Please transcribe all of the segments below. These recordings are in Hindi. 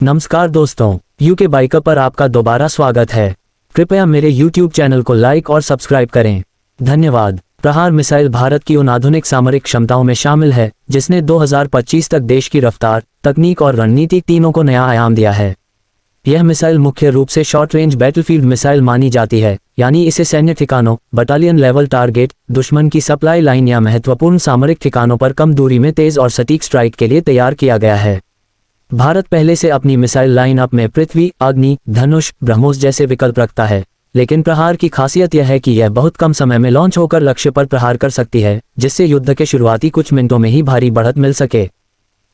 नमस्कार दोस्तों, यूके बाइकर पर आपका दोबारा स्वागत है। कृपया मेरे YouTube चैनल को लाइक और सब्सक्राइब करें। धन्यवाद। प्रहार मिसाइल भारत की उन आधुनिक सामरिक क्षमताओं में शामिल है जिसने 2025 तक देश की रफ्तार, तकनीक और रणनीति तीनों को नया आयाम दिया है। यह मिसाइल मुख्य रूप से शॉर्ट रेंज बैटलफील्ड मिसाइल मानी जाती है, यानी इसे सैन्य ठिकानों, बटालियन लेवल टारगेट, दुश्मन की सप्लाई लाइन या महत्वपूर्ण सामरिक ठिकानों पर कम दूरी में तेज और सटीक स्ट्राइक के लिए तैयार किया गया है। भारत पहले से अपनी मिसाइल लाइनअप में पृथ्वी, अग्नि, धनुष, ब्रह्मोस जैसे विकल्प रखता है, लेकिन प्रहार की खासियत यह है कि यह बहुत कम समय में लॉन्च होकर लक्ष्य पर प्रहार कर सकती है, जिससे युद्ध के शुरुआती कुछ मिनटों में ही भारी बढ़त मिल सके।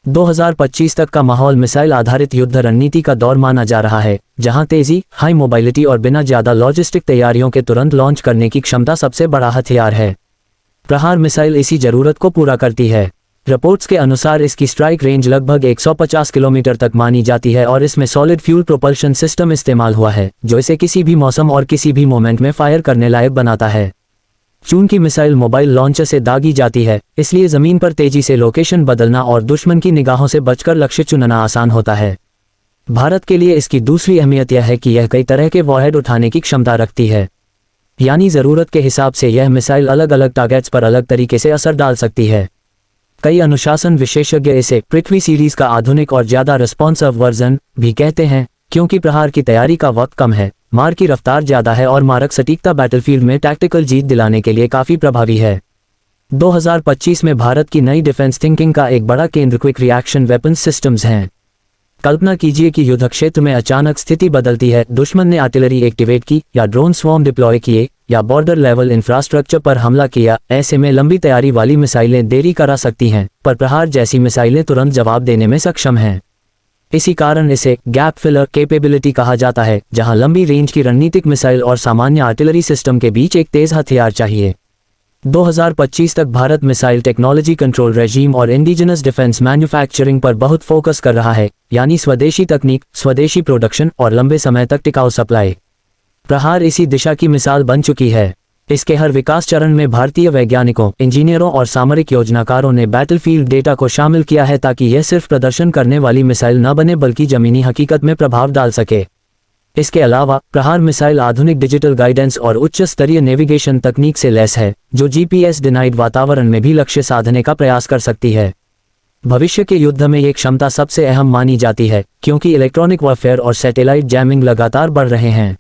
2025 तक का माहौल मिसाइल आधारित युद्ध रणनीति का दौर माना जा रहा है, जहां तेजी, हाई मोबाइलिटी और बिना ज्यादा लॉजिस्टिक तैयारियों के तुरंत लॉन्च करने की क्षमता सबसे बड़ा हथियार है। प्रहार मिसाइल इसी जरूरत को पूरा करती है। रिपोर्ट्स के अनुसार इसकी स्ट्राइक रेंज लगभग 150 किलोमीटर तक मानी जाती है और इसमें सॉलिड फ्यूल प्रोपल्शन सिस्टम इस्तेमाल हुआ है, जो इसे किसी भी मौसम और किसी भी मोमेंट में फायर करने लायक बनाता है। चूंकि मिसाइल मोबाइल लॉन्चर से दागी जाती है, इसलिए जमीन पर तेजी से लोकेशन बदलना और दुश्मन की निगाहों से बचकर लक्ष्य चुनना आसान होता है। भारत के लिए इसकी दूसरी अहमियत यह है कि यह कई तरह के वॉरहेड उठाने की क्षमता रखती है, यानी जरूरत के हिसाब से यह मिसाइल अलग अलग टारगेट्स पर अलग तरीके से असर डाल सकती है। कई अनुशासन विशेषज्ञ इसे पृथ्वी सीरीज का आधुनिक और ज्यादा रिस्पॉन्सिव वर्जन भी कहते हैं, क्योंकि प्रहार की तैयारी का वक्त कम है, मार की रफ्तार ज्यादा है और मारक सटीकता बैटलफील्ड में टैक्टिकल जीत दिलाने के लिए काफी प्रभावी है। 2025 में भारत की नई डिफेंस थिंकिंग का एक बड़ा केंद्र क्विक रिएक्शन वेपन सिस्टम्स हैं। कल्पना कीजिए कि युद्ध क्षेत्र में अचानक स्थिति बदलती है, दुश्मन ने आर्टिलरी एक्टिवेट की या ड्रोन स्वॉर्म डिप्लॉय किए या बॉर्डर लेवल इंफ्रास्ट्रक्चर पर हमला किया। ऐसे में लंबी तैयारी वाली मिसाइलें देरी करा सकती हैं, पर प्रहार जैसी मिसाइलें तुरंत जवाब देने में सक्षम हैं। इसी कारण इसे गैप फिलर कैपेबिलिटी कहा जाता है, जहां लंबी रेंज की रणनीतिक मिसाइल और सामान्य आर्टिलरी सिस्टम के बीच एक तेज हथियार चाहिए। 2025 तक Bharat missile technology control regime और इंडिजिनस डिफेंस मैन्युफैक्चरिंग पर बहुत फोकस कर रहा है, यानी स्वदेशी तकनीक, स्वदेशी प्रोडक्शन और लंबे समय तक टिकाऊ सप्लाई। प्रहार इसी दिशा की मिसाल बन चुकी है। इसके हर विकास चरण में भारतीय वैज्ञानिकों, इंजीनियरों और सामरिक योजनाकारों ने बैटलफील्ड डेटा को शामिल किया है, ताकि यह सिर्फ प्रदर्शन करने वाली मिसाइल न बने बल्कि जमीनी हकीकत में प्रभाव डाल सके। इसके अलावा प्रहार मिसाइल आधुनिक डिजिटल गाइडेंस और उच्च स्तरीय नेविगेशन तकनीक से लैस है, जो जीपीएस डिनाइड वातावरण में भी लक्ष्य साधने का प्रयास कर सकती है। भविष्य के युद्ध में ये क्षमता सबसे अहम मानी जाती है, क्योंकि इलेक्ट्रॉनिक वॉरफेयर और सैटेलाइट जैमिंग लगातार बढ़ रहे हैं।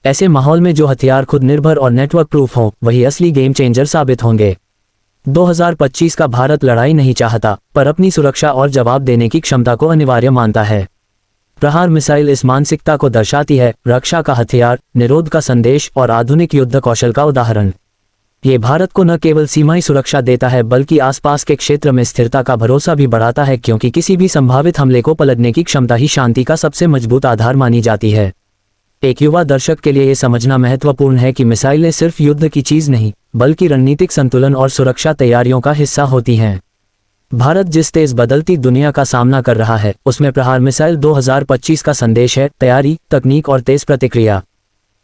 ऐसे माहौल में जो हथियार खुद निर्भर और नेटवर्क प्रूफ हों, वही असली गेम चेंजर साबित होंगे। 2025 का भारत लड़ाई नहीं चाहता, पर अपनी सुरक्षा और जवाब देने की क्षमता को अनिवार्य मानता है। प्रहार मिसाइल इस मानसिकता को दर्शाती है, रक्षा का हथियार, निरोध का संदेश और आधुनिक युद्ध कौशल का उदाहरण। ये भारत को न केवल सीमाई सुरक्षा देता है, बल्कि आसपास के क्षेत्र में स्थिरता का भरोसा भी बढ़ाता है, क्योंकि किसी भी संभावित हमले को पलटने की क्षमता ही शांति का सबसे मजबूत आधार मानी जाती है। एक युवा दर्शक के लिए यह समझना महत्वपूर्ण है कि मिसाइलें सिर्फ युद्ध की चीज नहीं, बल्कि रणनीतिक संतुलन और सुरक्षा तैयारियों का हिस्सा होती हैं। भारत जिस तेज बदलती दुनिया का सामना कर रहा है, उसमें प्रहार मिसाइल 2025 का संदेश है: तैयारी, तकनीक और तेज प्रतिक्रिया।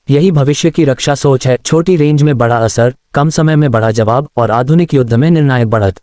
यही भविष्य की रक्षा सोच है, छोटी रेंज में बड़ा असर, कम समय में बड़ा जवाब और आधुनिक युद्ध में निर्णायक बढ़त।